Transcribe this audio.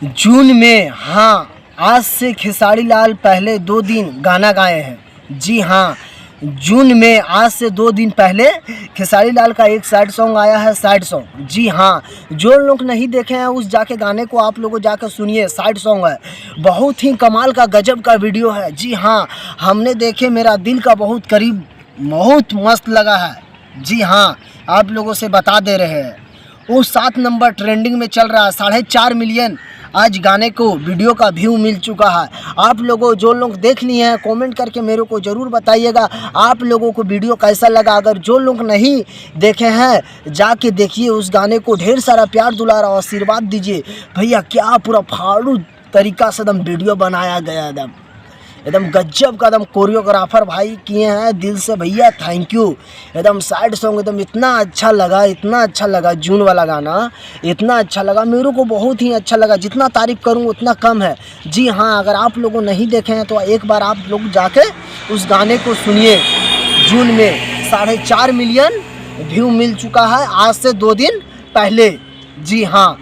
जून में, हाँ, आज से खेसारी लाल पहले 2 दिन गाना गाए हैं। जी हाँ, जून में आज से 2 दिन पहले खेसारी लाल का एक सैड सॉन्ग आया है, सैड सॉन्ग। जी हाँ, जो लोग नहीं देखे हैं उस जाके गाने को आप लोगों जाकर सुनिए। सैड सॉन्ग है, बहुत ही कमाल का गजब का वीडियो है। जी हाँ, हमने देखे, मेरा दिल का बहुत करीब, बहुत मस्त लगा है। जी हाँ, आप लोगों से बता दे रहे हैं। वो 7 नंबर ट्रेंडिंग में चल रहा है। 4.5 मिलियन आज गाने को वीडियो का व्यू मिल चुका है। आप लोगों जो लोग देख लिए हैं कमेंट करके मेरे को ज़रूर बताइएगा आप लोगों को वीडियो कैसा लगा। अगर जो लोग नहीं देखे हैं जाके देखिए उस गाने को, ढेर सारा प्यार दुलार और आशीर्वाद दीजिए। भैया क्या पूरा फाड़ू तरीका से एकदम वीडियो बनाया गया, एकदम गजब का, एकदम कोरियोग्राफर भाई किए हैं। दिल से भैया थैंक यू। एकदम सैड सॉन्ग एकदम इतना अच्छा लगा, इतना अच्छा लगा। जून वाला गाना इतना अच्छा लगा, मेरे को बहुत ही अच्छा लगा। जितना तारीफ़ करूं उतना कम है। जी हाँ, अगर आप लोगों नहीं देखे हैं तो एक बार आप लोग जाके उस गाने को सुनिए। जून में 4.5 मिलियन व्यू मिल चुका है आज से 2 दिन पहले। जी हाँ।